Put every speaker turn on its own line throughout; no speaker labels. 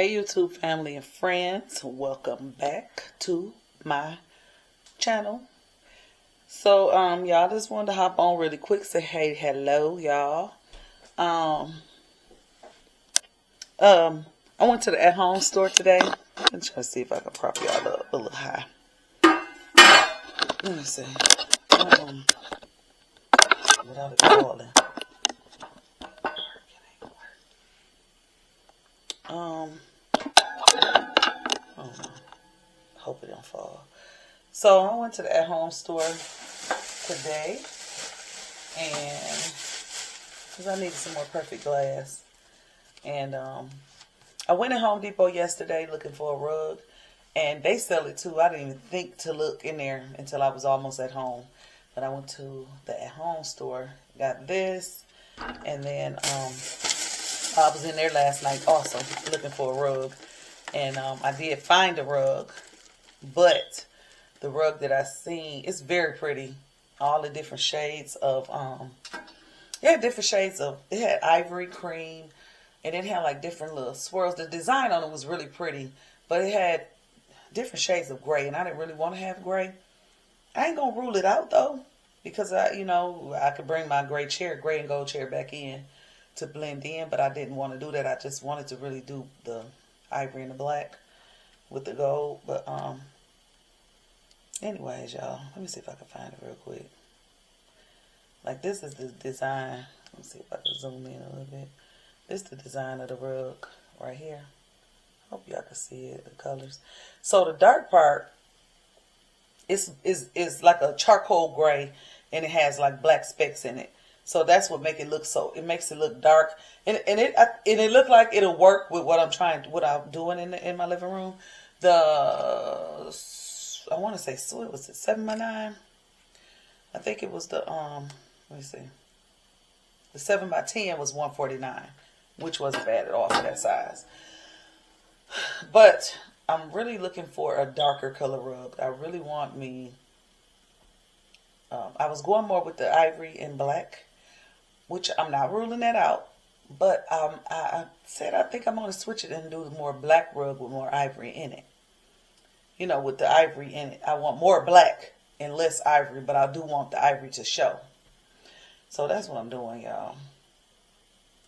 Hey YouTube family and friends, welcome back to my channel. So y'all, just wanted to hop on really quick, say hey, hello y'all. I went to the at-home store today. I'm trying to see if I can prop y'all up a little high. Let me see. Without it falling. Oh no. Hope it don't fall. So I went to the at-home store today, and because I needed some more perfect glass, and I went to Home Depot yesterday looking for a rug, and they sell it too. I didn't even think to look in there until I was almost at home, but I went to the at-home store, got this, and then I was in there last night also looking for a rug, and I did find a rug, but the rug that I seen, it's very pretty. All the different shades of it had ivory, cream, and it had like different little swirls. The design on it was really pretty, but it had different shades of gray, and I didn't really want to have gray. I ain't gonna rule it out though, because I could bring my gray and gold chair back in to blend in, but I didn't want to do that. I just wanted to really do the ivory and the black with the gold. But anyways, y'all, let me see if I can find it real quick. Like, this is the design. Let me see if I can zoom in a little bit. This is the design of the rug right here. Hope y'all can see it, the colors. So the dark part is like a charcoal gray, and it has like black specks in it. So that's what makes it look dark, and it looked like it'll work with what I'm doing in my living room. I want to say, what was it, 7x9? I think it was the let me see. The 7x10 was $149, which wasn't bad at all for that size. But I'm really looking for a darker color rug. I really want me. I was going more with the ivory and black, which I'm not ruling that out. But I said I think I'm going to switch it and do more black rug with more ivory in it. You know, with the ivory in it. I want more black and less ivory, but I do want the ivory to show. So that's what I'm doing, y'all.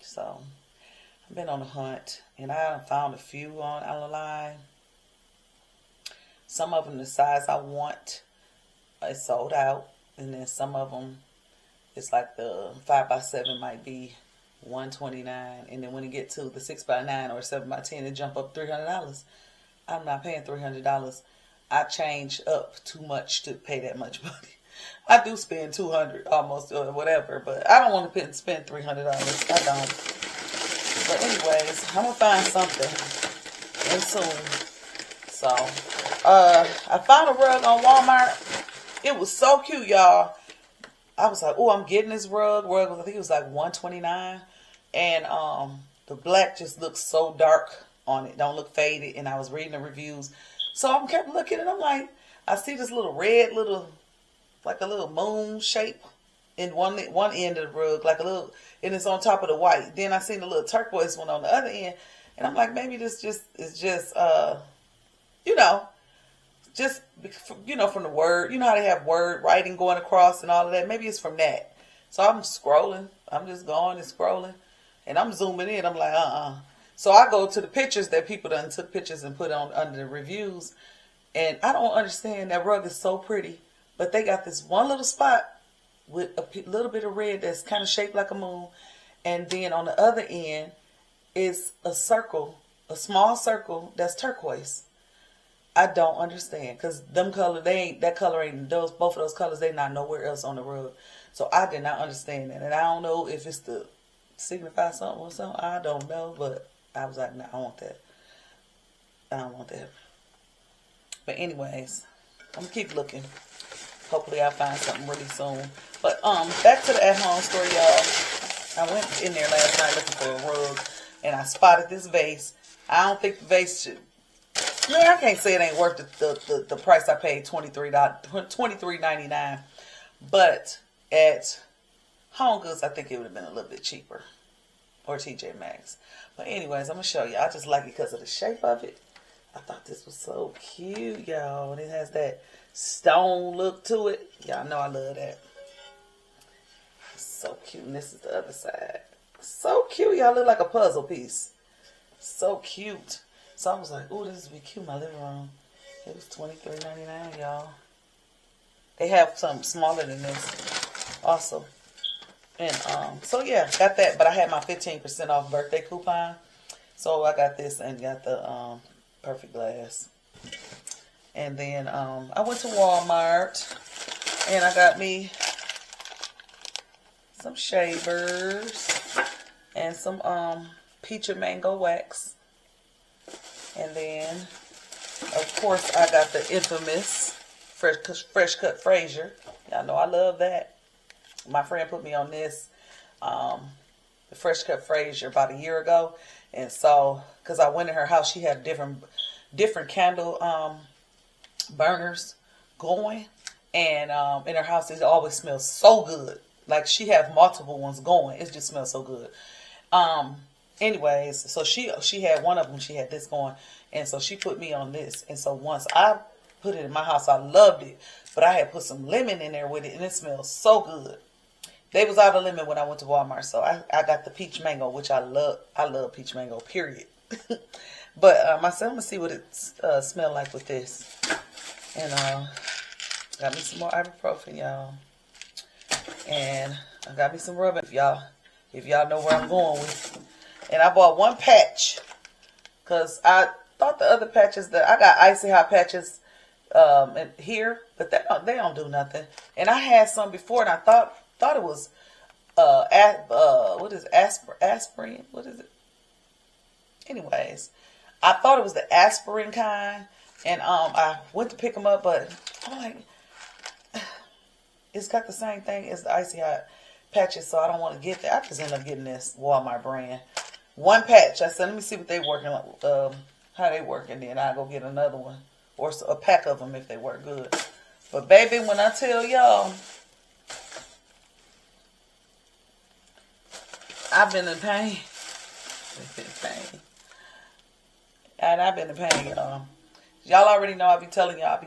So I've been on the hunt, and I found a few online. Some of them the size I want is sold out, and then some of them, it's like the 5x7 might be $129, and then when you get to the 6x9 or 7x10, it jump up $300. I'm not paying $300. I change up too much to pay that much money. I do spend $200 almost or whatever, but I don't want to spend $300. I don't. But anyways, I'm gonna find something and soon. So I found a rug on Walmart. It was so cute, y'all. I was like, oh, I'm getting this rug. I think it was like $129, and the black just looks so dark on it. Don't look faded. And I was reading the reviews, so I kept looking, and I'm like, I see this little red like a little moon shape in one end of the rug, like a little, and it's on top of the white. Then I seen the little turquoise one on the other end, and I'm like, maybe this is just from the word, you know how they have word writing going across and all of that. Maybe it's from that. So I'm scrolling. I'm just going and scrolling, and I'm zooming in. I'm like, So I go to the pictures that people done took pictures and put on under the reviews, and I don't understand. That rug is so pretty, but they got this one little spot with a little bit of red that's kind of shaped like a moon, and then on the other end is a circle, a small circle that's turquoise. I don't understand, because both of those colors, they not nowhere else on the rug. So I did not understand that, and I don't know if it's to signify something or something. I don't know, but I was like, nah, I want that. I don't want that. But anyways, I'm gonna keep looking. Hopefully I'll find something really soon. But back to the at-home store, y'all. I went in there last night looking for a rug, and I spotted this vase. I don't think the vase should. Yeah, I can't say it ain't worth the price I paid, $23.99. But at Home Goods, I think it would have been a little bit cheaper. or TJ Maxx. But anyways, I'm going to show you. I just like it because of the shape of it. I thought this was so cute, y'all. And it has that stone look to it. Y'all know I love that. It's so cute. And this is the other side. So cute. Y'all look like a puzzle piece. So cute. So I was like, ooh, this would be cute in my living room. It was $23.99, y'all. They have something smaller than this also. And so yeah, got that. But I had my 15% off birthday coupon. So I got this and got the Perfect Glass. And then I went to Walmart and I got me some shavers and some peach and mango wax. And then of course I got the infamous fresh cut Fraser. Y'all know I love that. My friend put me on this, the fresh cut Fraser about a year ago. And so, because I went in her house, she had different candle burners going. And in her house, it always smells so good. Like she have multiple ones going. It just smells so good. Anyways, so she had one of them. She had this going. And so she put me on this. And so once I put it in my house, I loved it. But I had put some lemon in there with it. And it smells so good. They was out of lemon when I went to Walmart, so I got the peach mango, which I love. I love peach mango, period. But I said, I'm going to see what it smell like with this. And got me some more ibuprofen, y'all. And I got me some rubber, if y'all know where I'm going with. And I bought one patch, because I thought the other patches, I got icy hot patches here, but they don't do nothing. And I had some before, and I thought it was what is it? Aspirin? What is it? Anyways, I thought it was the aspirin kind, and I went to pick them up, but I'm like, it's got the same thing as the icy hot patches, so I don't want to get that. I just ended up getting this Walmart brand. One patch. I said, let me see what they working how they work, and then I'll go get another one or a pack of them if they work good. But baby, when I tell y'all, I've been in pain. And I've been in pain, y'all. Y'all already know I be telling y'all I've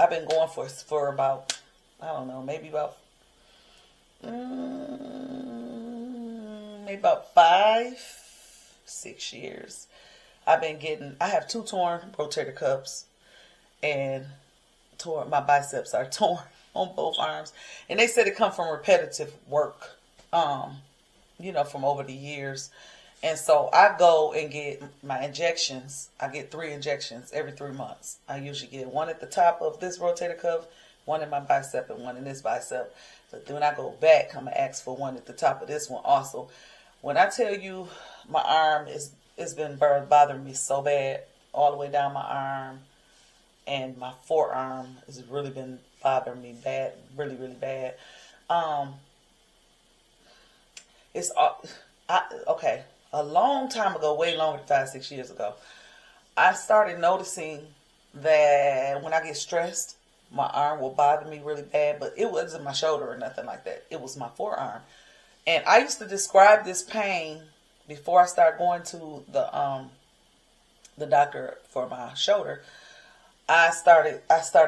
been going for about, I don't know, maybe about 5-6 years. I have 2 torn rotator cuffs and my biceps are torn on both arms. And they said it come from repetitive work. From over the years. And so I go and get my injections. I get 3 injections every 3 months. I usually get one at the top of this rotator cuff, one in my bicep, and one in this bicep. But then when I go back, I'm going to ask for one at the top of this one also. When I tell you my arm it's been bothering me so bad, all the way down my arm, and my forearm has really been bothering me bad, really, really bad. Okay, a long time ago, way longer than 5-6 years ago, I started noticing that when I get stressed, my arm will bother me really bad, but it wasn't my shoulder or nothing like that. It was my forearm. And I used to describe this pain before I started going to the doctor for my shoulder. I started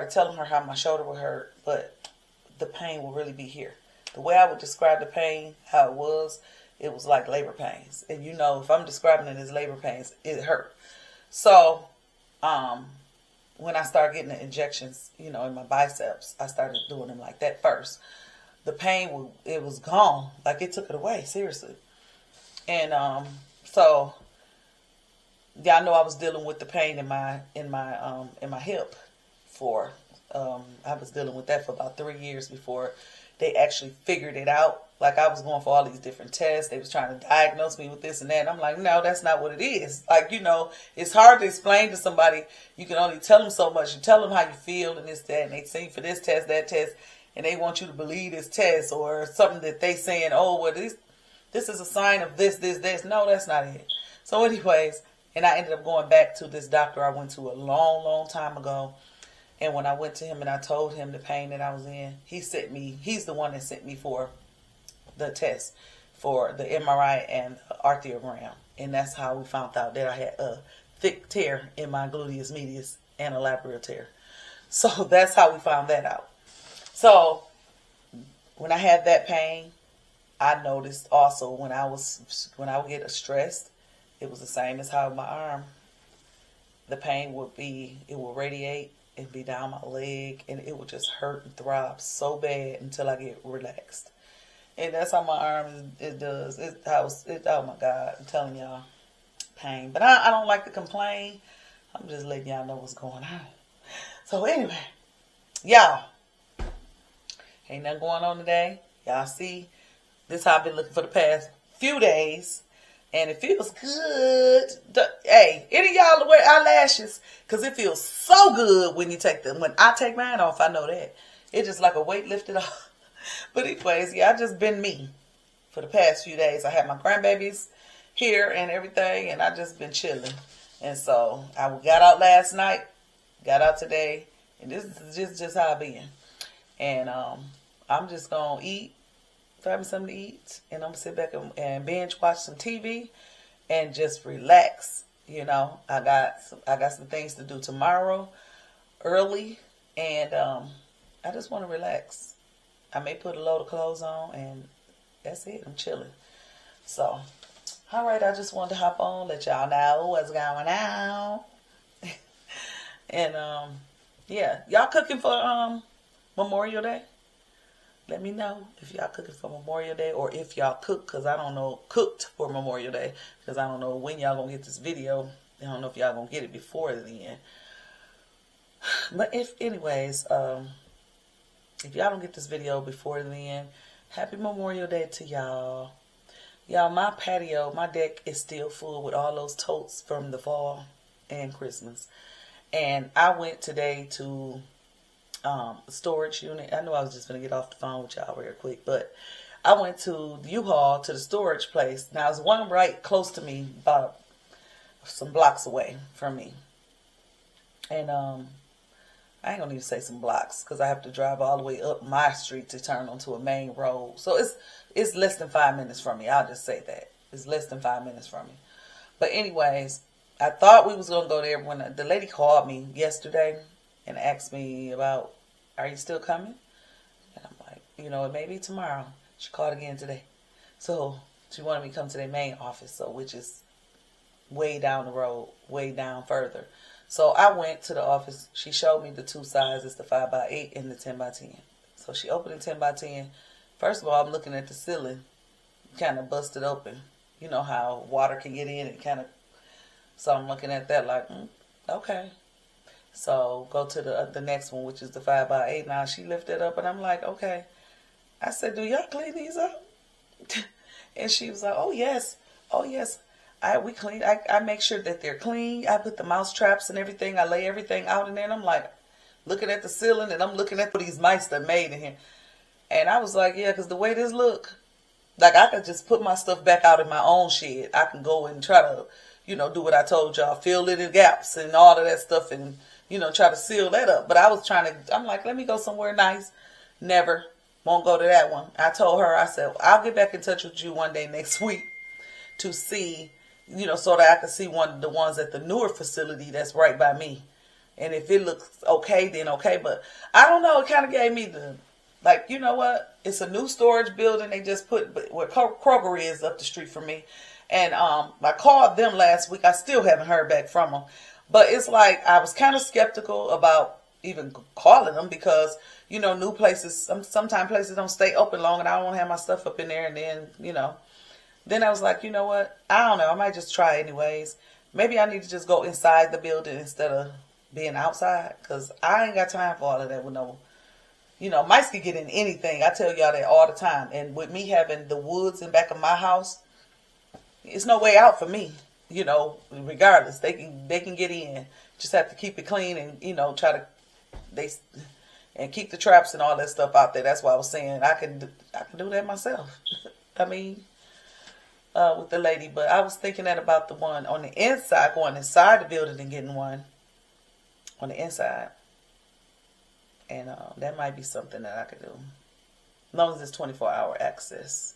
telling her how my shoulder would hurt, but the pain will really be here. The way I would describe the pain, how it was like labor pains. And if I'm describing it as labor pains, it hurt. So, when I started getting the injections, in my biceps, I started doing them like that first. The pain, it was gone. Like it took it away, seriously. And, so, y'all know I was dealing with the pain in my hip I was dealing with that for about 3 years before they actually figured it out. Like I was going for all these different tests. They was trying to diagnose me with this and that. And I'm like, no, that's not what it is. Like, it's hard to explain to somebody. You can only tell them so much. You tell them how you feel and this, that, and they say for this test, that test, and they want you to believe this test or something that they saying, oh, well, this is a sign of this. No, that's not it. So anyways, and I ended up going back to this doctor I went to a long, long time ago. And when I went to him and I told him the pain that I was in, he's the one that sent me for the test. for the MRI and arthriogram. And that's how we found out that I had a thick tear in my gluteus medius and a labral tear. So that's how we found that out. So when I had that pain, I noticed also when I would get stressed, it was the same as how my arm, the pain it would radiate and be down my leg, and it would just hurt and throb so bad until I get relaxed. And that's how my arm it does. Oh my God, I'm telling y'all, pain. But I don't like to complain. I'm just letting y'all know what's going on. So anyway, y'all, ain't nothing going on today. Y'all see, this is how I've been looking for the past few days. And it feels good. Hey, any of y'all wear eyelashes? Because it feels so good when you take them. When I take mine off, I know that. It's just like a weight lifted off. But anyways, yeah, I just been me for the past few days. I had my grandbabies here and everything, and I just been chilling. And so I got out last night, got out today, and this is just how I've been. And I'm just going to eat. Find me something to eat, and I'm gonna sit back and binge watch some TV and just relax. You know, I got some things to do tomorrow early, and I just want to relax. I may put a load of clothes on, and that's it. I'm chilling. So, all right, I just wanted to hop on, let y'all know what's going on. And yeah, y'all cooking for Memorial Day? Let me know if y'all cooking for Memorial Day, or if y'all cook, because I don't know, cooked for Memorial Day, because I don't know when y'all going to get this video. I don't know if y'all going to get it before the end. But anyways, if y'all don't get this video before the end, happy Memorial Day to y'all. Y'all, my patio, my deck is still full with all those totes from the fall and Christmas. And I went today to storage unit. I know I was just going to get off the phone with y'all real quick, but I went to U-Haul, to the storage place. Now, there's one right close to me, about some blocks away from me. And I ain't going to even say some blocks, because I have to drive all the way up my street to turn onto a main road. So it's less than 5 minutes from me. I'll just say that. It's less than 5 minutes from me. But anyways, I thought we was going to go there when the lady called me yesterday and asked me about, are you still coming? And I'm like, you know, it may be tomorrow. She called again today. So she wanted me to come to their main office, so which is way down the road, way down further. So I went to the office. She showed me the two sizes, the 5x8 and the 10x10. So she opened the 10x10. First of all, I'm looking at the ceiling, kind of busted open. You know how water can get in and kind of. So I'm looking at that like, okay. So go to the next one, which is the 5x8. Now she lifted it up, and I'm like, okay. I said, do y'all clean these up? And she was like, oh yes, we clean. I make sure that they're clean. I put the mouse traps and everything. I lay everything out in there, and I'm like, looking at the ceiling, and I'm looking at these mice that made in here. And I was like, yeah, because the way this look, like I could just put my stuff back out in my own shed. I can go and try to, you know, do what I told y'all, fill in the gaps and all of that stuff, and you know, try to seal that up. But I was I'm like, let me go somewhere nice. Never. Won't go to that one. I told her, I said, I'll get back in touch with you one day next week to see, you know, so that I can see one of the ones at the newer facility that's right by me. And if it looks okay, then okay. But I don't know. It kind of gave me like, you know what? It's a new storage building they just put where Kroger is up the street from me. And I called them last week. I still haven't heard back from them. But it's like I was kind of skeptical about even calling them, because, you know, new places, sometimes places don't stay open long, and I don't want to have my stuff up in there. And then, you know, then I was like, you know what? I don't know. I might just try anyways. Maybe I need to just go inside the building instead of being outside, because I ain't got time for all of that with no, you know, mice can get in anything. I tell y'all that all the time. And with me having the woods in back of my house, it's no way out for me. You know, regardless, they can get in. Just have to keep it clean, and you know, and keep the traps and all that stuff out there. That's why I was saying I can do that myself. I mean, with the lady, but I was thinking that about the one on the inside, going inside the building and getting one on the inside, and that might be something that I could do, as long as it's 24-hour access.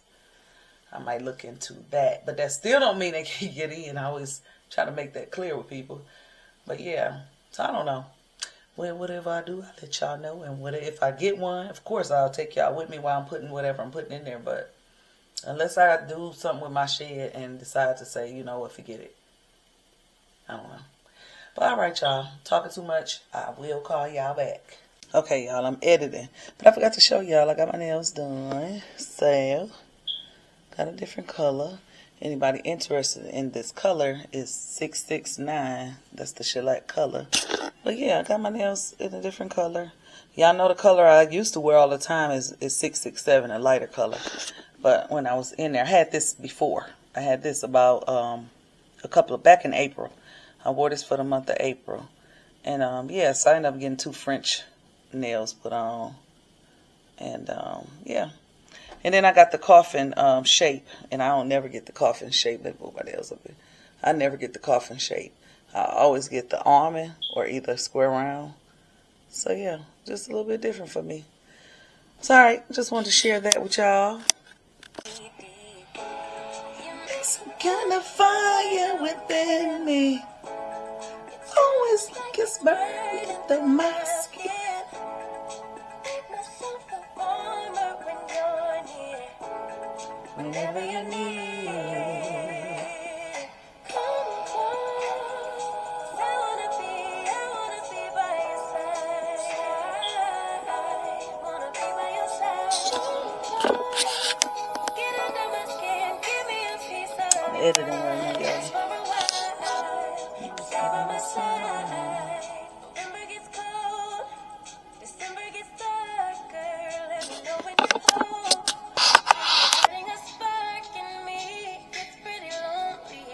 I might look into that. But that still don't mean they can get in. I always try to make that clear with people. But yeah, so I don't know. Well, whatever I do, I'll let y'all know. And if I get one, of course I'll take y'all with me while I'm putting whatever I'm putting in there. But unless I do something with my shed and decide to say, you know what, forget it. I don't know. But all right, y'all. Talking too much. I will call y'all back. Okay, y'all. I'm editing. But I forgot to show y'all. I got my nails done. So, got a different color. Anybody interested in this color is 669. That's the shellac color. But yeah, I got my nails in a different color. Y'all know the color I used to wear all the time is 667, a lighter color. But when I was in there, I had this before. I had this about back in April. I wore this for the month of April. And yeah, so I ended up getting 2 French nails put on. And yeah. And then I got the coffin shape. And I don't never get the coffin shape. Let me put my nails up here. I never get the coffin shape. I always get the almond or either square round. So yeah, just a little bit different for me. Sorry, just wanted to share that with y'all. Some kind of fire within me. Always like it's burning through my skin. Whenever you need. Come close. I wanna be by your side. Wanna be by your side. Get under my skin, give me a piece of. I'm editing right now, y'all. Stay by my side. November gets cold, December gets darker. Let me know when you're home. Getting a spark in me, it's pretty lonely.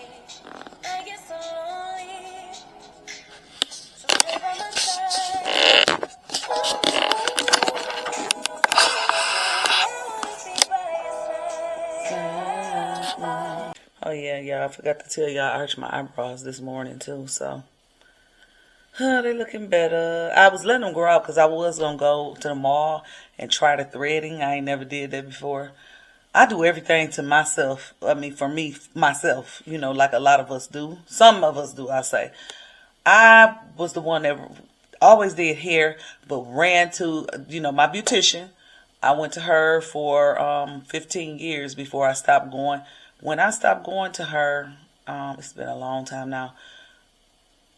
I get so lonely. So stay by my side. Oh yeah, y'all, I forgot to tell y'all I arched my eyebrows this morning too, so they looking better. I was letting them grow out because I was gonna go to the mall and try the threading. I ain't never did that before. I do everything to myself. I mean, for me, myself, you know, like a lot of us do. Some of us do, I say. I was the one that always did hair, but ran to, you know, my beautician. I went to her for 15 years before I stopped going. When I stopped going to her, it's been a long time now.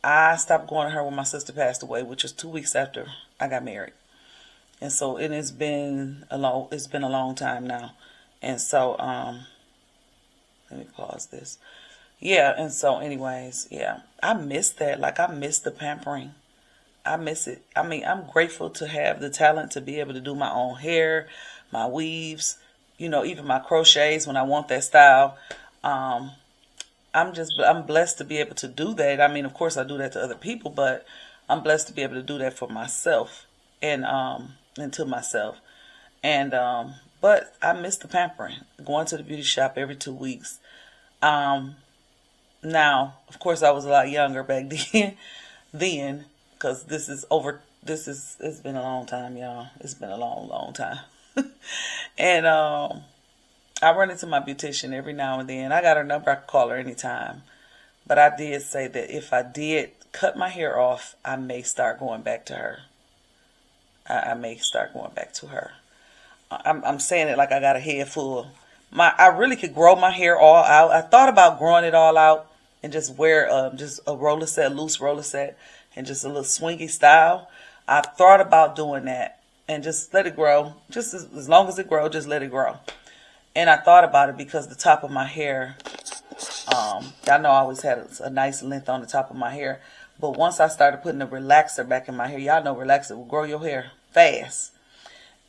I stopped going to her when my sister passed away, which was 2 weeks after I got married. And so it's been a long time now. And so, let me pause this. Yeah, and so anyways, yeah, I miss that. Like, I miss the pampering. I miss it. I mean, I'm grateful to have the talent to be able to do my own hair, my weaves, you know, even my crochets when I want that style. I'm blessed to be able to do that. I mean, of course I do that to other people, but I'm blessed to be able to do that for myself and to myself. And, but I miss the pampering, going to the beauty shop every 2 weeks. Now, of course, I was a lot younger back then, because it's been a long time, y'all. It's been a long, long time. And I run into my beautician every now and then. I got her number. I can call her anytime. But I did say that if I did cut my hair off, I may start going back to her. I may start going back to her. I'm saying it like I got a head full. I really could grow my hair all out. I thought about growing it all out and just wear just a roller set, loose roller set, and just a little swingy style. I thought about doing that and just let it grow. Just as long as it grows, just let it grow. And I thought about it because the top of my hair, y'all know I always had a nice length on the top of my hair. But once I started putting a relaxer back in my hair, y'all know relaxer will grow your hair fast.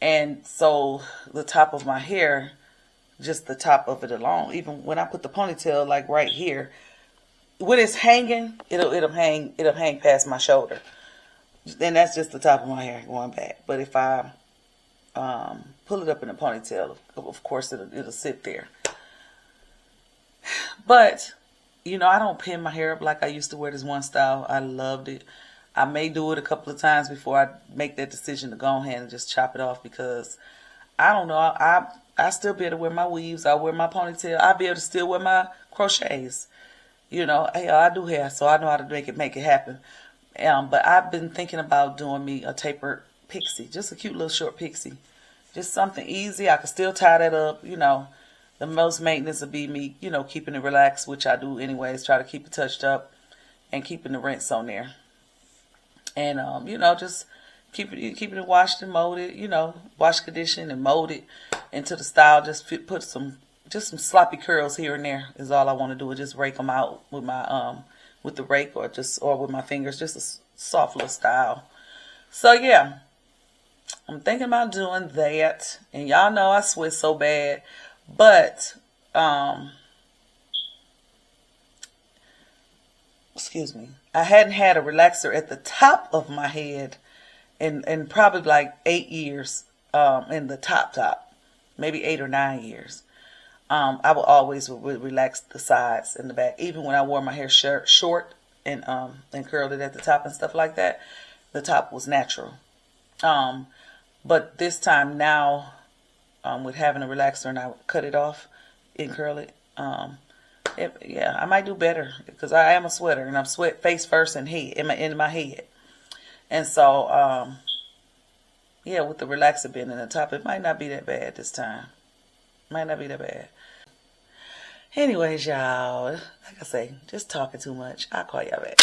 And so the top of my hair, just the top of it alone, even when I put the ponytail like right here, when it's hanging, it'll hang past my shoulder. And that's just the top of my hair going back. But if I pull it up in a ponytail, of course it'll sit there. But you know, I don't pin my hair up like I used to wear this one style. I loved it. I may do it a couple of times before I make that decision to go ahead and just chop it off, because I don't know. I still be able to wear my weaves. I wear my ponytail. I'll be able to still wear my crochets. You know, hey, I do hair, so I know how to make it happen. But I've been thinking about doing me a tapered pixie, just a cute little short pixie, just something easy. I can still tie that up. You know, the most maintenance will be me, you know, keeping it relaxed, which I do anyways. Try to keep it touched up and keeping the rinse on there, and you know, just keeping it washed and molded. You know, wash, condition, and molded into the style. Just put some sloppy curls here and there is all I want to do. Is just rake them out with my with the rake or with my fingers, just a soft little style. So yeah, I'm thinking about doing that. And y'all know I sweat so bad, but excuse me, I hadn't had a relaxer at the top of my head in probably like 8 years. In the top, maybe 8 or 9 years. I would always relax the sides and the back, even when I wore my hair short and curled it at the top and stuff like that. The top was natural. But this time now, with having a relaxer and I cut it off and curl it, yeah, I might do better because I am a sweater and I'm sweat face first and head in my head, and so yeah, with the relaxer being in the top, it might not be that bad this time. Might not be that bad. Anyways, y'all, like I say, just talking too much. I'll call y'all back.